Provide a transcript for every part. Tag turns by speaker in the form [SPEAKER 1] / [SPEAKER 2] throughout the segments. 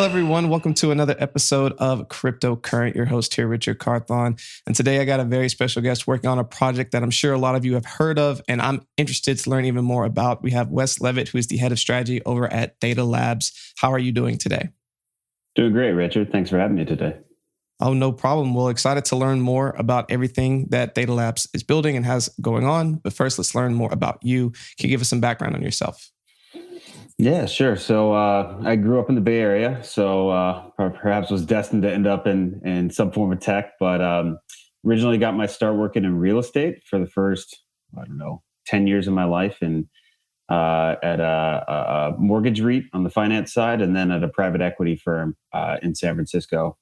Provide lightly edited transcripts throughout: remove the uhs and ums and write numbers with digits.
[SPEAKER 1] Hello, everyone. Welcome to another episode of Cryptocurrent. Your host here, Richard Carthon. And today I got a very special guest working on a project that I'm sure a lot of you have heard of, and I'm interested to learn even more about. We have Wes Levitt, who is the head of strategy over at Theta Labs. How are you doing today?
[SPEAKER 2] Doing great, Richard. Thanks for having me today.
[SPEAKER 1] Oh, no problem. Well, excited to learn more about everything that Theta Labs is building and has going on. But first, let's learn more about you. Can you give us some background on yourself?
[SPEAKER 2] Yeah, sure. So I grew up in the Bay Area, so perhaps was destined to end up in some form of tech, but originally got my start working in real estate for the first, 10 years of my life, and at a mortgage REIT on the finance side, and then at a private equity firm in San Francisco.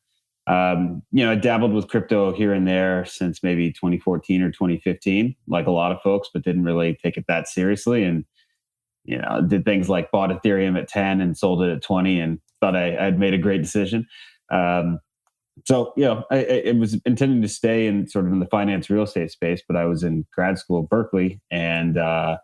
[SPEAKER 2] I dabbled with crypto here and there since maybe 2014 or 2015, like a lot of folks, but didn't really take it that seriously. And did things like bought Ethereum at 10 and sold it at 20 and thought I'd made a great decision. I was intending to stay in sort of in the finance real estate space, but I was in grad school at Berkeley, and I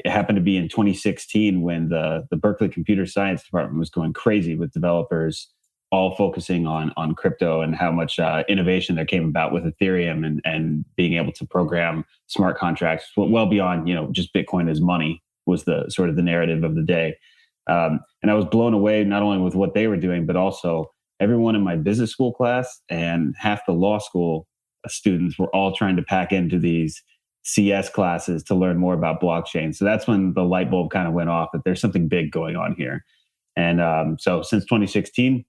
[SPEAKER 2] happened to be in 2016 when the Berkeley computer science department was going crazy with developers all focusing on crypto and how much innovation there came about with Ethereum and being able to program smart contracts well beyond, just Bitcoin as money was the sort of the narrative of the day. And I was blown away not only with what they were doing, but also everyone in my business school class and half the law school students were all trying to pack into these CS classes to learn more about blockchain. So that's when the light bulb kind of went off that there's something big going on here. And so since 2016,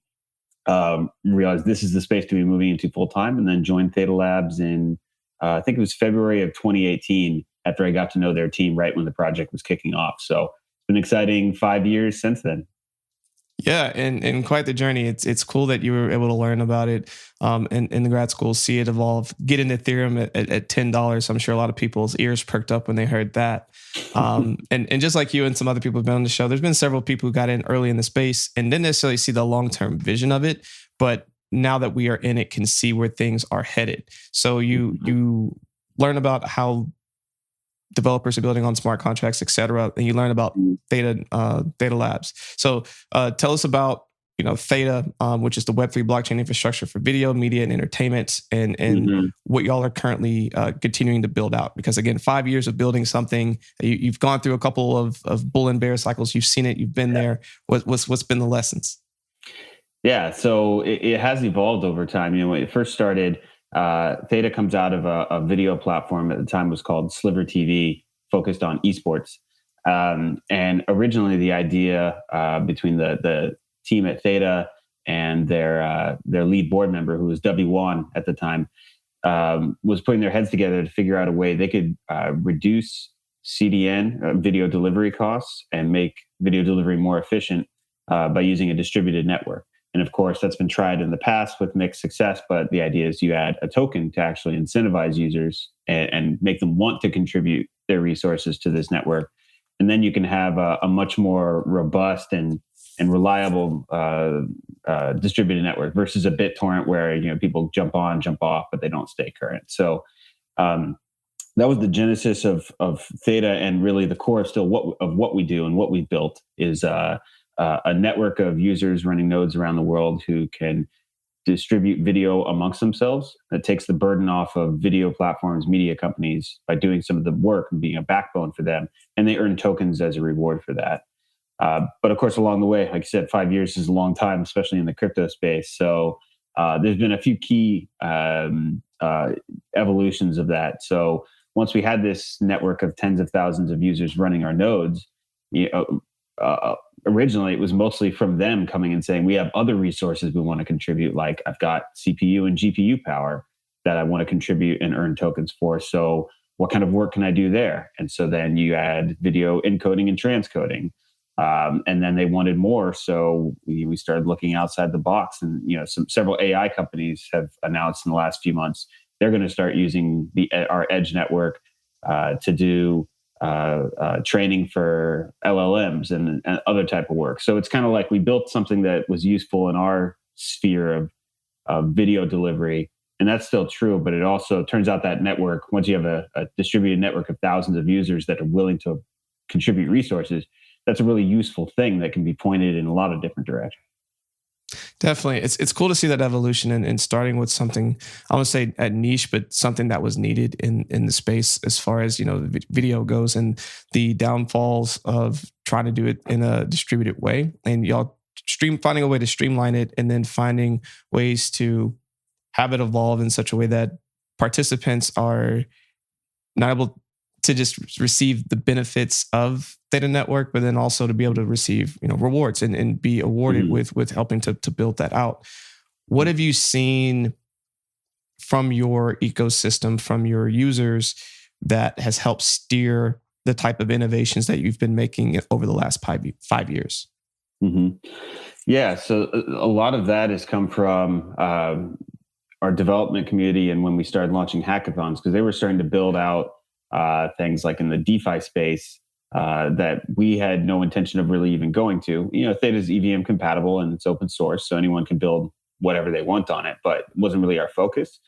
[SPEAKER 2] realized this is the space to be moving into full time, and then joined Theta Labs in, I think it was February of 2018, after I got to know their team right when the project was kicking off. So it's been an exciting 5 years since then.
[SPEAKER 1] Yeah, and quite the journey. It's cool that you were able to learn about it in the grad school, see it evolve, get into Ethereum at $10. I'm sure a lot of people's ears perked up when they heard that. And just like you and some other people have been on the show, there's been several people who got in early in the space and didn't necessarily see the long-term vision of it, but now that we are in it, can see where things are headed. So you learn about how developers are building on smart contracts, et cetera, and you learn about Theta Labs. So tell us about Theta, which is the Web3 blockchain infrastructure for video, media, and entertainment, and what y'all are currently continuing to build out. Because again, 5 years of building something, you've gone through a couple of bull and bear cycles. You've seen it. You've been there. What's been the lessons?
[SPEAKER 2] Yeah, so it has evolved over time. When it first started, Theta comes out of a video platform at the time was called Sliver TV, focused on esports. And originally the idea between the team at Theta and their lead board member, who was W1 at the time, was putting their heads together to figure out a way they could reduce CDN, video delivery costs, and make video delivery more efficient by using a distributed network. And of course, that's been tried in the past with mixed success, but the idea is you add a token to actually incentivize users and make them want to contribute their resources to this network. And then you can have a much more robust and reliable distributed network versus a BitTorrent where people jump on, jump off, but they don't stay current. So that was the genesis of Theta, and really the core still what we do and what we've built is a network of users running nodes around the world who can distribute video amongst themselves. That takes the burden off of video platforms, media companies, by doing some of the work and being a backbone for them. And they earn tokens as a reward for that. But of course, along the way, like I said, 5 years is a long time, especially in the crypto space. So there's been a few key evolutions of that. So once we had this network of tens of thousands of users running our nodes, originally it was mostly from them coming and saying, we have other resources we want to contribute, like I've got CPU and GPU power that I want to contribute and earn tokens for. So what kind of work can I do there? And so then you add video encoding and transcoding. And then they wanted more. So we started looking outside the box, and several AI companies have announced in the last few months, they're going to start using our edge network to do training for LLMs and other type of work. So it's kind of like we built something that was useful in our sphere of video delivery, and that's still true. But it also turns out that network, once you have a distributed network of thousands of users that are willing to contribute resources, that's a really useful thing that can be pointed in a lot of different directions.
[SPEAKER 1] Definitely. It's cool to see that evolution and starting with something, I won't say at niche, but something that was needed in the space as far as, the video goes, and the downfalls of trying to do it in a distributed way. And y'all finding a way to streamline it, and then finding ways to have it evolve in such a way that participants are not able to just receive the benefits of Theta Network, but then also to be able to receive, rewards and be awarded with helping to build that out. What have you seen from your ecosystem, from your users, that has helped steer the type of innovations that you've been making over the last 5 years?
[SPEAKER 2] Mm-hmm. Yeah, so a lot of that has come from our development community, and when we started launching hackathons, because they were starting to build out things like in the DeFi space that we had no intention of really even going to. Theta is EVM compatible and it's open source, so anyone can build whatever they want on it, but it wasn't really our focus.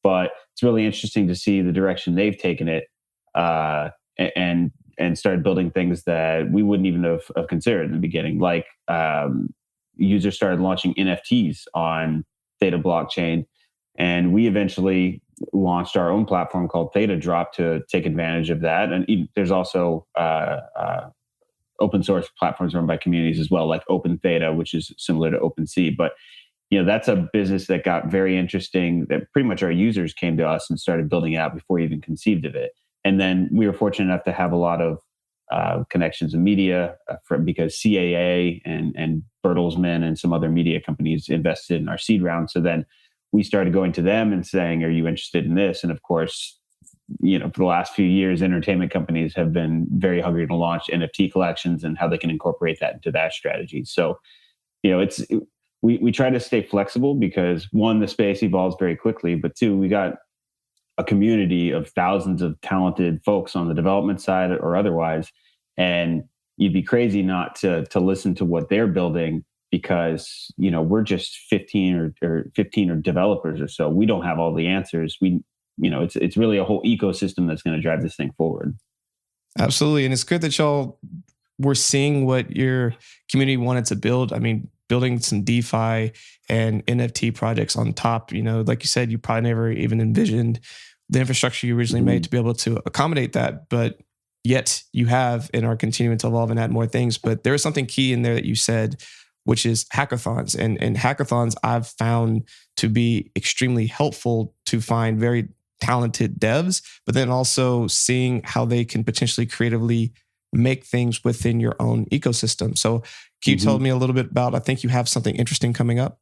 [SPEAKER 2] But it's really interesting to see the direction they've taken it and started building things that we wouldn't even have considered in the beginning. Like users started launching NFTs on Theta blockchain, and we eventually launched our own platform called Theta Drop to take advantage of that. And there's also open source platforms run by communities as well, like Open Theta, which is similar to OpenSea. But that's a business that got very interesting, that pretty much our users came to us and started building out before we even conceived of it. And then we were fortunate enough to have a lot of connections in media because CAA and Bertelsmann and some other media companies invested in our seed round. So then we started going to them and saying, are you interested in this? And of course, for the last few years, entertainment companies have been very hungry to launch NFT collections and how they can incorporate that into that strategy. So, we try to stay flexible because, one, the space evolves very quickly, but two, we got a community of thousands of talented folks on the development side or otherwise. And you'd be crazy not to listen to what they're building, because we're just 15 developers or so. We don't have all the answers. It's really a whole ecosystem that's going to drive this thing forward.
[SPEAKER 1] Absolutely. And it's good that y'all were seeing what your community wanted to build. I mean, building some DeFi and NFT projects on top, like you said, you probably never even envisioned the infrastructure you originally made to be able to accommodate that, but yet you have and are continuing to evolve and add more things. But there is something key in there that you said, which is hackathons. And hackathons I've found to be extremely helpful to find very talented devs, but then also seeing how they can potentially creatively make things within your own ecosystem. So can you tell me a little bit about, I think you have something interesting coming up?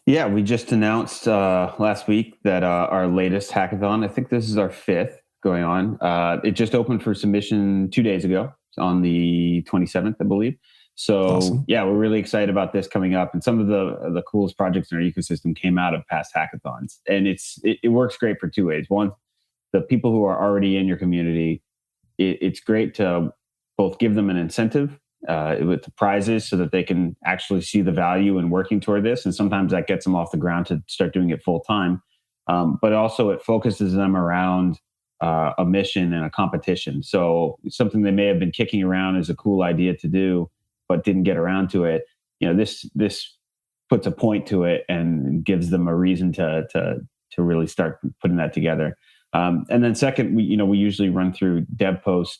[SPEAKER 2] Yeah, we just announced last week that our latest hackathon, I think this is our 5th going on. It just opened for submission 2 days ago on the 27th, I believe. So awesome. Yeah, we're really excited about this coming up. And some of the coolest projects in our ecosystem came out of past hackathons. And it works great for 2 ways. One, the people who are already in your community, it's great to both give them an incentive with the prizes so that they can actually see the value in working toward this. And sometimes that gets them off the ground to start doing it full time. But also it focuses them around a mission and a competition. So something they may have been kicking around as a cool idea to do, but didn't get around to it. This puts a point to it and gives them a reason to really start putting that together. And then second, we usually run through DevPost,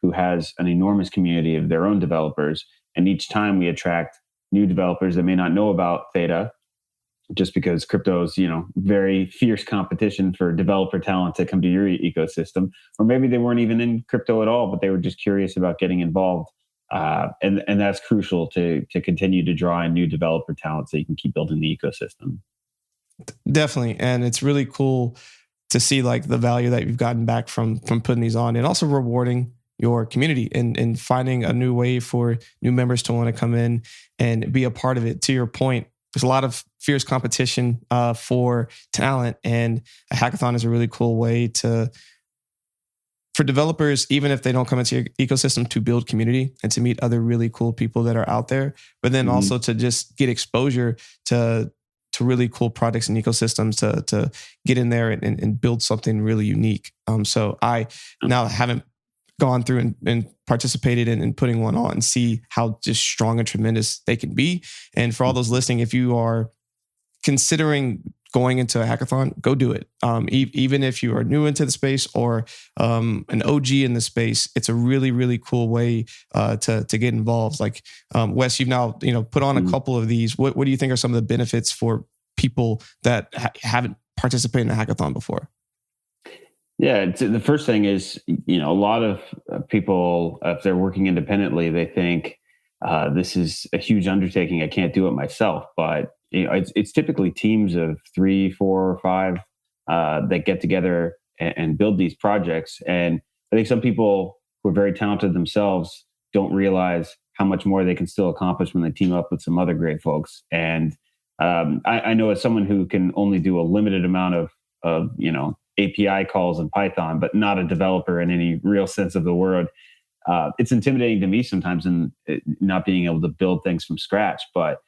[SPEAKER 2] who has an enormous community of their own developers. And each time we attract new developers that may not know about Theta, just because crypto is, very fierce competition for developer talent to come to your ecosystem. Or maybe they weren't even in crypto at all, but they were just curious about getting involved. And that's crucial to continue to draw in new developer talent so you can keep building the ecosystem.
[SPEAKER 1] Definitely. And it's really cool to see like the value that you've gotten back from putting these on, and also rewarding your community and finding a new way for new members to want to come in and be a part of it. To your point, there's a lot of fierce competition for talent, and a hackathon is a really cool way for developers, even if they don't come into your ecosystem, to build community and to meet other really cool people that are out there, but then also to just get exposure to really cool projects and ecosystems to get in there and build something really unique. So I now haven't gone through and participated in putting one on, and see how just strong and tremendous they can be. And for all those listening, if you are considering going into a hackathon, go do it. Even if you are new into the space or an OG in the space, it's a really, really cool way to get involved. Like Wes, you've now put on a couple of these. What do you think are some of the benefits for people that haven't participated in a hackathon before?
[SPEAKER 2] Yeah, the first thing is, a lot of people, if they're working independently, they think this is a huge undertaking. I can't do it myself. But it's typically teams of 3, 4, or 5 that get together and build these projects. And I think some people who are very talented themselves don't realize how much more they can still accomplish when they team up with some other great folks. And I know, as someone who can only do a limited amount of API calls in Python, but not a developer in any real sense of the word, it's intimidating to me sometimes in not being able to build things from scratch. But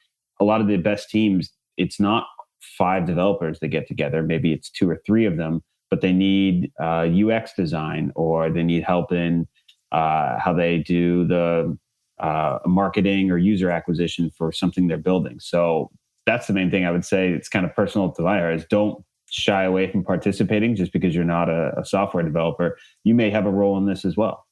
[SPEAKER 2] a lot of the best teams, it's not 5 developers that get together. Maybe it's 2 or 3 of them, but they need UX design, or they need help in how they do the marketing or user acquisition for something they're building. So that's the main thing I would say. It's kind of personal to my heart, is don't shy away from participating just because you're not a software developer. You may have a role in this as well.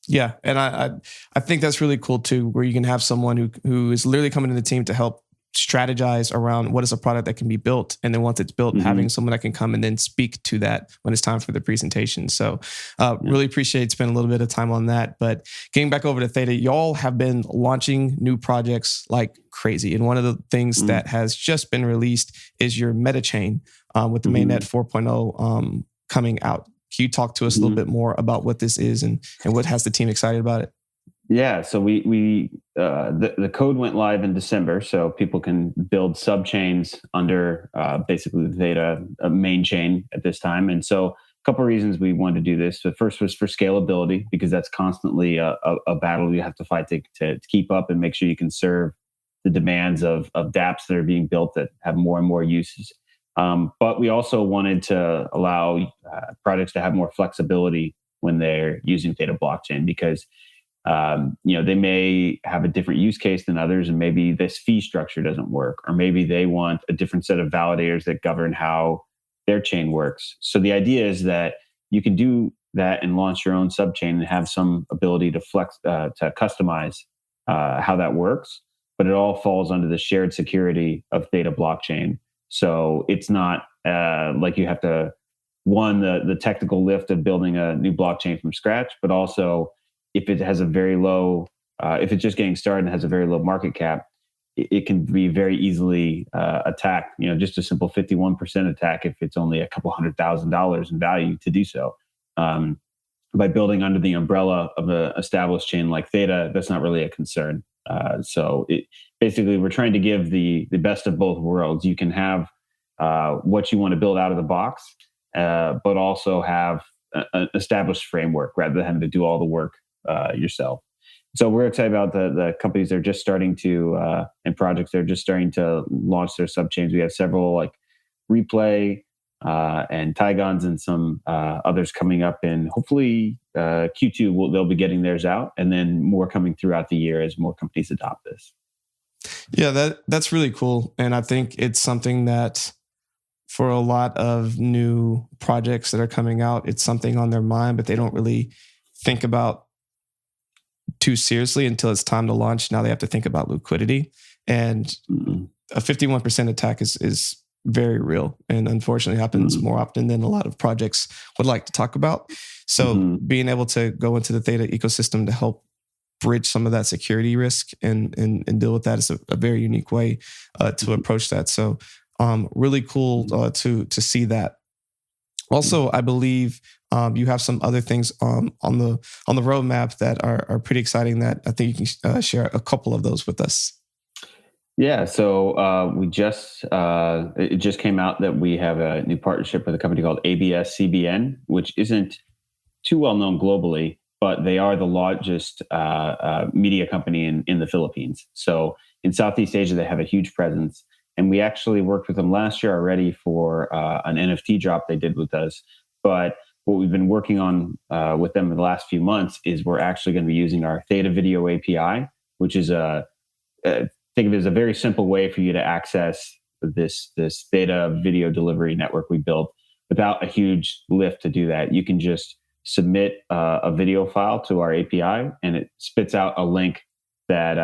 [SPEAKER 1] Yeah, and I think that's really cool too, where you can have someone who is literally coming to the team to help strategize around what is a product that can be built, and then once it's built, having someone that can come and then speak to that when it's time for the presentation. So really appreciate spending a little bit of time on that. But getting back over to Theta, y'all have been launching new projects like crazy, and one of the things that has just been released is your meta chain with the mainnet 4.0 coming out. Can you talk to us a little bit more about what this is and what has the team excited about it?
[SPEAKER 2] Yeah, so the code went live in December, so people can build subchains under basically the Theta main chain at this time. And so a couple of reasons we wanted to do this. The first was for scalability, because that's constantly a battle you have to fight to keep up and make sure you can serve the demands of dApps that are being built that have more and more uses. But we also wanted to allow projects to have more flexibility when they're using Theta blockchain, because they may have a different use case than others, and maybe this fee structure doesn't work, or maybe they want a different set of validators that govern how their chain works. So the idea is that you can do that and launch your own subchain and have some ability to flex, to customize how that works, but it all falls under the shared security of Theta blockchain. So it's not like you have to, the technical lift of building a new blockchain from scratch, but also if it has a very low, if it's just getting started and has a very low market cap, it can be very easily attacked. Just a simple 51% attack if it's only a couple $100,000 in value to do so. By building under the umbrella of an established chain like Theta, that's not really a concern. So basically, we're trying to give the best of both worlds. You can have what you want to build out of the box, but also have an established framework rather than having to do all the work yourself. So we're excited about the companies that are just starting to, and projects that are just starting to launch their subchains. We have several like Replay and Tygons and some others coming up, and hopefully Q2 they'll be getting theirs out, and then more coming throughout the year as more companies adopt this.
[SPEAKER 1] Yeah, that's really cool. And I think it's something that for a lot of new projects that are coming out, it's something on their mind, but they don't really think about too seriously until it's time to launch. Now they have to think about liquidity, and a 51% attack is very real, and unfortunately happens more often than a lot of projects would like to talk about. So being able to go into the Theta ecosystem to help bridge some of that security risk and deal with that is a very unique way to approach that. So really cool to see that. Also, I believe you have some other things on the roadmap that are pretty exciting that I think you can share a couple of those with us.
[SPEAKER 2] Yeah, so it just came out that we have a new partnership with a company called ABS-CBN, which isn't too well known globally, but they are the largest media company in the Philippines. So in Southeast Asia, they have a huge presence. And we actually worked with them last year already for an NFT drop they did with us. But what we've been working on with them in the last few months is we're actually going to be using our Theta Video API, which is think of it as a very simple way for you to access this Theta video delivery network we built without a huge lift to do that. You can just submit a video file to our API, and it spits out a link that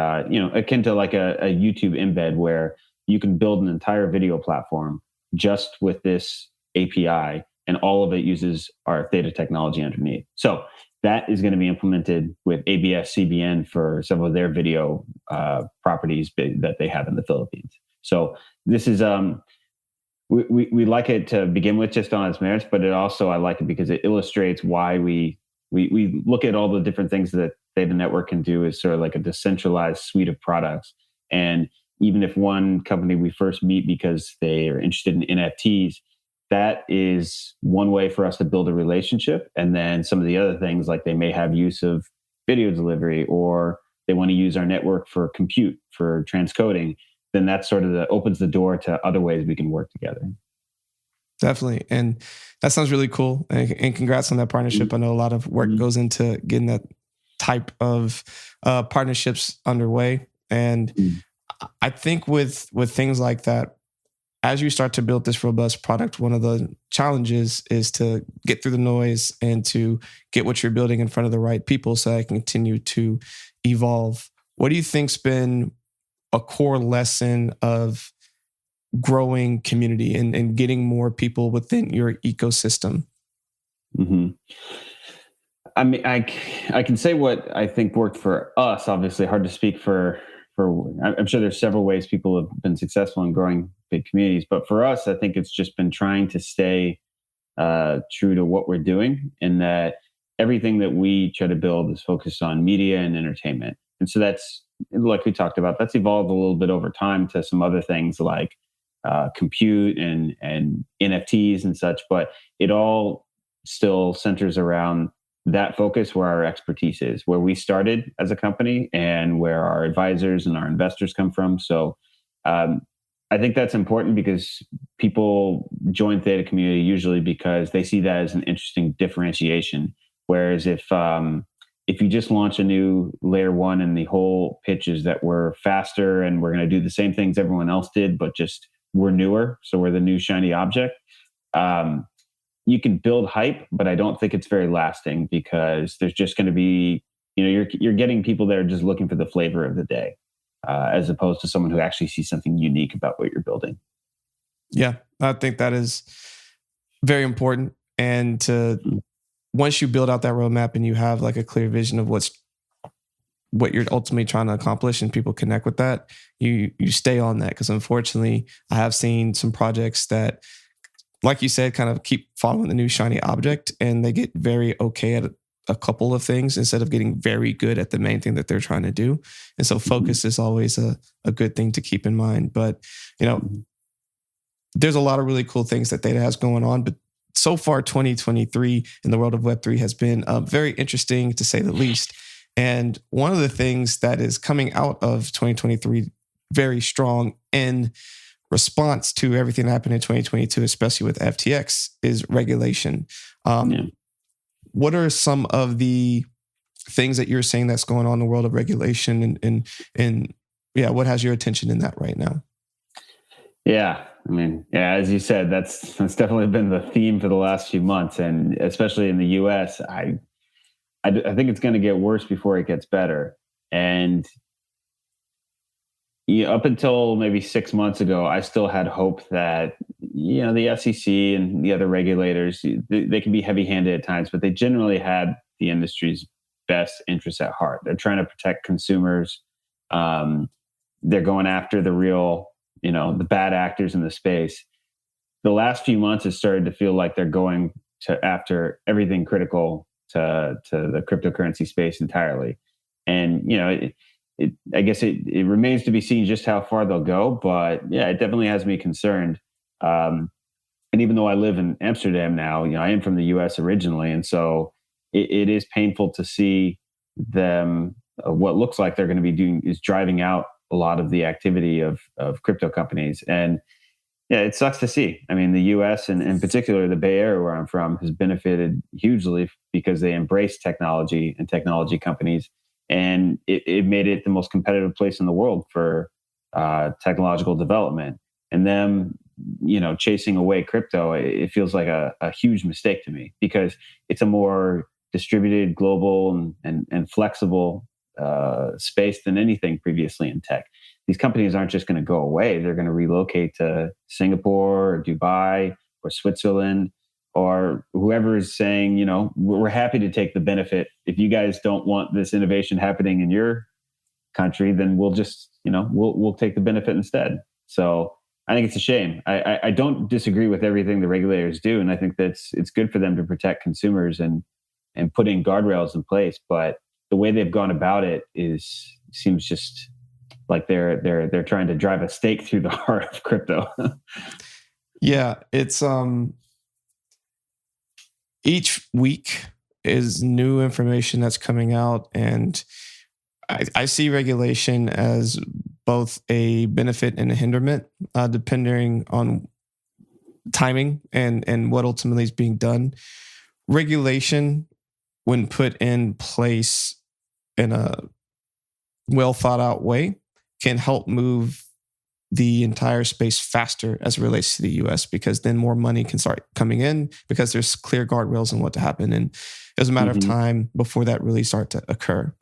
[SPEAKER 2] akin to like a YouTube embed, where you can build an entire video platform just with this API, and all of it uses our Theta technology underneath. So that is going to be implemented with ABS CBN for some of their video properties that they have in the Philippines. So this is we like it to begin with just on its merits, but I like it because it illustrates why we look at all the different things that Theta Network can do as sort of like a decentralized suite of products. And even if one company we first meet because they are interested in NFTs, that is one way for us to build a relationship. And then some of the other things, like they may have use of video delivery, or they want to use our network for compute, for transcoding, then that sort of opens the door to other ways we can work together.
[SPEAKER 1] Definitely. And that sounds really cool. And congrats on that partnership. Mm-hmm. I know a lot of work goes into getting that type of partnerships underway. And I think with things like that, as you start to build this robust product, one of the challenges is to get through the noise and to get what you're building in front of the right people so that it can continue to evolve. What do you think's been a core lesson of growing community and getting more people within your ecosystem?
[SPEAKER 2] Mm-hmm. I mean, I can say what I think worked for us. Obviously, hard to speak for. I'm sure there's several ways people have been successful in growing big communities, but for us, I think it's just been trying to stay true to what we're doing, and that everything that we try to build is focused on media and entertainment. And so that's, like we talked about, that's evolved a little bit over time to some other things like compute and NFTs and such, but it all still centers around that focus, where our expertise is, where we started as a company and where our advisors and our investors come from. So I think that's important because people join Theta community usually because they see that as an interesting differentiation. Whereas if you just launch a new layer one and the whole pitch is that we're faster and we're going to do the same things everyone else did, but just we're newer, so we're the new shiny object, you can build hype, but I don't think it's very lasting, because there's just going to be, you're getting people that are just looking for the flavor of the day, as opposed to someone who actually sees something unique about what you're building.
[SPEAKER 1] Yeah, I think that is very important. And once you build out that roadmap and you have like a clear vision of what you're ultimately trying to accomplish, and people connect with that, you stay on that. Because unfortunately, I have seen some projects that, like you said, kind of keep following the new shiny object, and they get very okay at a couple of things instead of getting very good at the main thing that they're trying to do. And so focus is always a good thing to keep in mind. But, there's a lot of really cool things that Theta has going on. But so far, 2023 in the world of Web3 has been very interesting, to say the least. And one of the things that is coming out of 2023 very strong in response to everything that happened in 2022, especially with FTX, is regulation. What are some of the things that you're saying that's going on in the world of regulation, and what has your attention in that right now?
[SPEAKER 2] Yeah, I mean, as you said, that's definitely been the theme for the last few months, and especially in the U.S. I think it's going to get worse before it gets better. And up until maybe 6 months ago, I still had hope that, the SEC and the other regulators, they can be heavy-handed at times, but they generally had the industry's best interests at heart. They're trying to protect consumers. They're going after the real, the bad actors in the space. The last few months, it started to feel like they're going after everything critical to the cryptocurrency space entirely. And, I guess it remains to be seen just how far they'll go, but it definitely has me concerned. And even though I live in Amsterdam now, I am from the US originally. And so it is painful to see them, what looks like they're going to be doing is driving out a lot of the activity of crypto companies. And Yeah, it sucks to see. I mean, the U.S. and in particular the Bay Area, where I'm from, has benefited hugely because they embrace technology and technology companies, and it made it the most competitive place in the world for technological development. And them, chasing away crypto, it feels like a huge mistake to me because it's a more distributed, global, and flexible space than anything previously in tech. These companies aren't just going to go away. They're going to relocate to Singapore or Dubai or Switzerland or whoever is saying, we're happy to take the benefit. If you guys don't want this innovation happening in your country, then we'll just, we'll take the benefit instead. So I think it's a shame. I don't disagree with everything the regulators do. And I think it's good for them to protect consumers and putting guardrails in place. But the way they've gone about it seems just like they're trying to drive a stake through the heart of crypto.
[SPEAKER 1] Yeah, it's each week is new information that's coming out, and I see regulation as both a benefit and a hinderment, depending on timing and what ultimately is being done. Regulation, when put in place in a well thought out way, can help move the entire space faster as it relates to the US, because then more money can start coming in because there's clear guardrails on what to happen. And it was a matter of time before that really start to occur.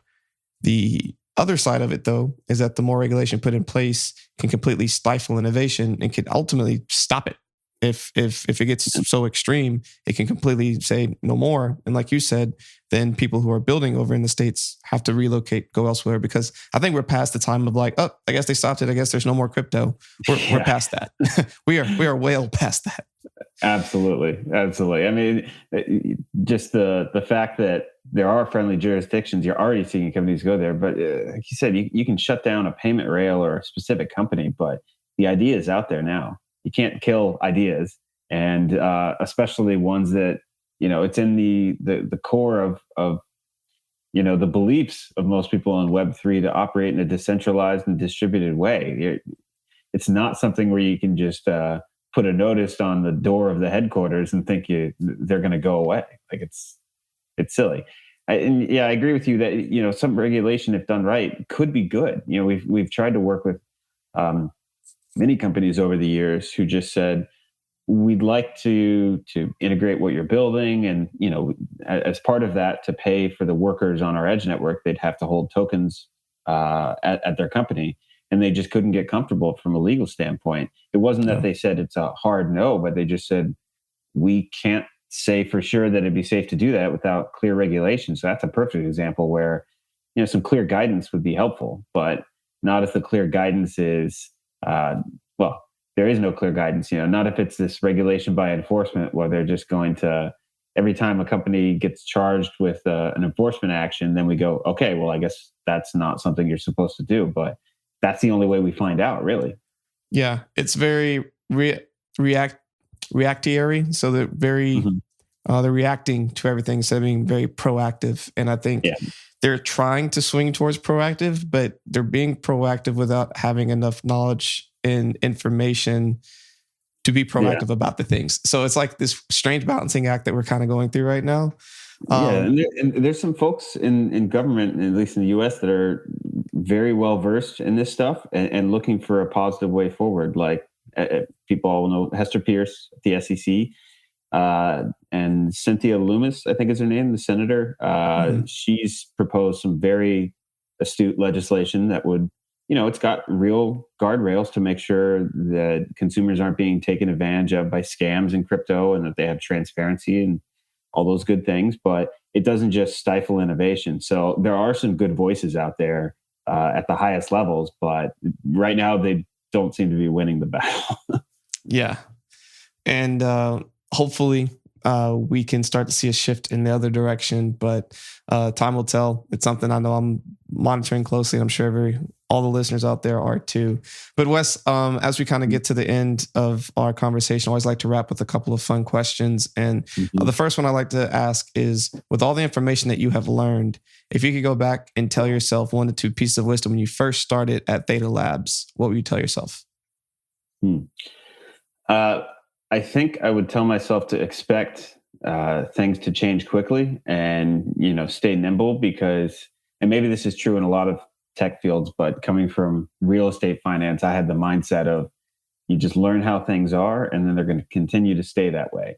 [SPEAKER 1] The other side of it, though, is that the more regulation put in place can completely stifle innovation and can ultimately stop it. If it gets so extreme, it can completely say no more. And like you said, then people who are building over in the States have to relocate, go elsewhere, because I think we're past the time of like, oh, I guess they stopped it. I guess there's no more crypto. We're past that. we are well past that.
[SPEAKER 2] Absolutely. I mean, just the fact that there are friendly jurisdictions, you're already seeing companies go there. But like you said, you can shut down a payment rail or a specific company, but the idea is out there now. You can't kill ideas, and especially ones that it's in the core of the beliefs of most people in Web3 to operate in a decentralized and distributed way. It's not something where you can just put a notice on the door of the headquarters and think they're going to go away. Like it's silly. I agree with you that some regulation, if done right, could be good. We've tried to work with many companies over the years who just said, we'd like to integrate what you're building. And, as part of that, to pay for the workers on our edge network, they'd have to hold tokens at their company. And they just couldn't get comfortable from a legal standpoint. It wasn't that they said it's a hard no, but they just said, we can't say for sure that it'd be safe to do that without clear regulation. So that's a perfect example where, some clear guidance would be helpful, but not if the clear guidance is, there is no clear guidance, not if it's this regulation by enforcement where they're just going to, every time a company gets charged with an enforcement action, then we go, okay, well, I guess that's not something you're supposed to do, but that's the only way we find out, really.
[SPEAKER 1] Yeah, it's very reactionary. So they're very, they're reacting to everything instead of being very proactive. And I think they're trying to swing towards proactive, but they're being proactive without having enough knowledge and information to be proactive about the things. So it's like this strange balancing act that we're kind of going through right now.
[SPEAKER 2] And there's some folks in government, at least in the U.S., that are very well versed in this stuff and looking for a positive way forward. Like people all know Hester Pierce at the SEC, and Cynthia Lummis, I think is her name, the senator. She's proposed some very astute legislation that would, it's got real guardrails to make sure that consumers aren't being taken advantage of by scams in crypto, and that they have transparency and all those good things, but it doesn't just stifle innovation. So there are some good voices out there at the highest levels, but right now they don't seem to be winning the battle.
[SPEAKER 1] Yeah. And hopefully we can start to see a shift in the other direction, but time will tell. It's something I know I'm monitoring closely. I'm sure all the listeners out there are too. But Wes, as we kind of get to the end of our conversation, I always like to wrap with a couple of fun questions. And the first one I like to ask is, with all the information that you have learned, if you could go back and tell yourself 1 to 2 pieces of wisdom when you first started at Theta Labs, what would you tell yourself?
[SPEAKER 2] I think I would tell myself to expect things to change quickly and, stay nimble because, and maybe this is true in a lot of tech fields, but coming from real estate finance, I had the mindset of you just learn how things are and then they're going to continue to stay that way.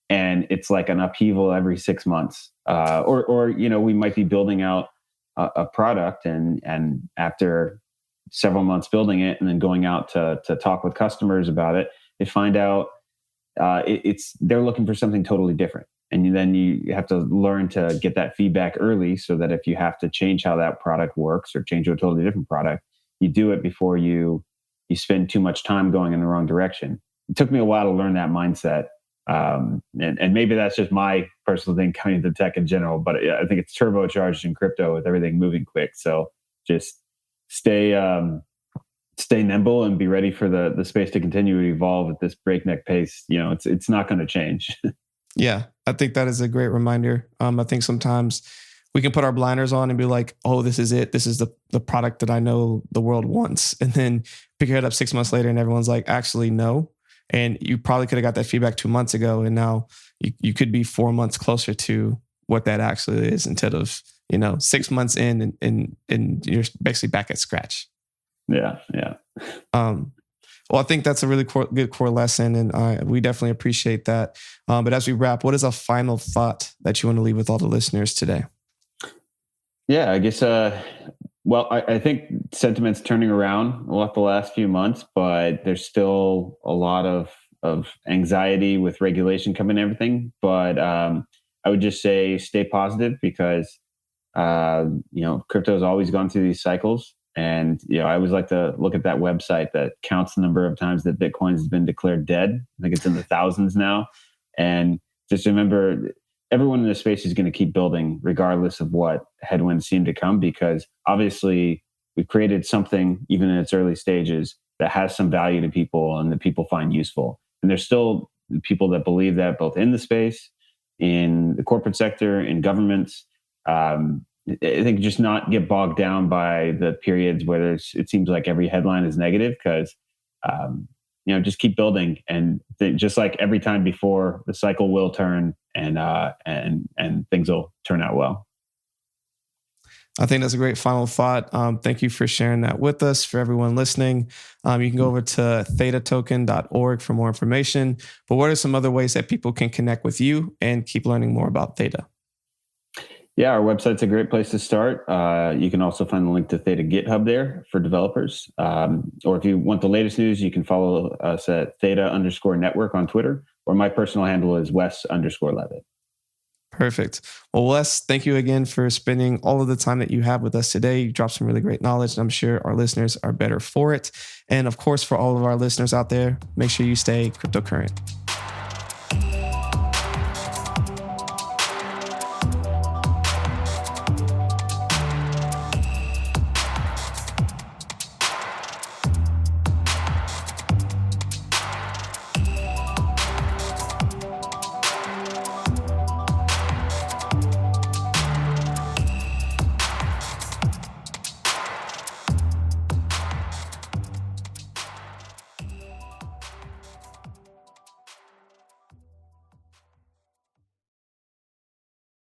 [SPEAKER 2] And it's like an upheaval every 6 months. Or we might be building out a product and after several months building it and then going out to talk with customers about it, they find out they're looking for something totally different. And then you have to learn to get that feedback early so that if you have to change how that product works or change to a totally different product, you do it before you spend too much time going in the wrong direction. It took me a while to learn that mindset. And maybe that's just my personal thing coming into tech in general, but I think it's turbocharged in crypto with everything moving quick. So just stay nimble and be ready for the space to continue to evolve at this breakneck pace. It's not going to change.
[SPEAKER 1] Yeah, I think that is a great reminder. I think sometimes we can put our blinders on and be like, oh, this is it. This is the product that I know the world wants. And then pick your head up 6 months later and everyone's like, actually, no. And you probably could have got that feedback 2 months ago. And now you could be 4 months closer to what that actually is instead of, 6 months in and you're basically back at scratch.
[SPEAKER 2] Yeah.
[SPEAKER 1] Well, I think that's a really good core lesson, and we definitely appreciate that. But as we wrap, what is a final thought that you want to leave with all the listeners today?
[SPEAKER 2] Yeah, I guess, I think sentiment's turning around a lot the last few months, but there's still a lot of anxiety with regulation coming and everything. But I would just say stay positive because, crypto has always gone through these cycles. And, I always like to look at that website that counts the number of times that Bitcoin has been declared dead. I think it's in the thousands now. And just remember, everyone in this space is going to keep building regardless of what headwinds seem to come, because obviously we've created something, even in its early stages, that has some value to people and that people find useful. And there's still people that believe that both in the space, in the corporate sector, in governments. I think just not get bogged down by the periods where it seems like every headline is negative, because just keep building, and just like every time before, the cycle will turn, and things will turn out well.
[SPEAKER 1] I think that's a great final thought. Thank you for sharing that with us. For everyone listening, you can go over to thetatoken.org for more information. But what are some other ways that people can connect with you and keep learning more about Theta?
[SPEAKER 2] Yeah, our website's a great place to start. You can also find the link to Theta GitHub there for developers. Or if you want the latest news, you can follow us at Theta_Network on Twitter, or my personal handle is Wes_Levitt.
[SPEAKER 1] Perfect. Well, Wes, thank you again for spending all of the time that you have with us today. You dropped some really great knowledge, and I'm sure our listeners are better for it. And of course, for all of our listeners out there, make sure you stay cryptocurrent.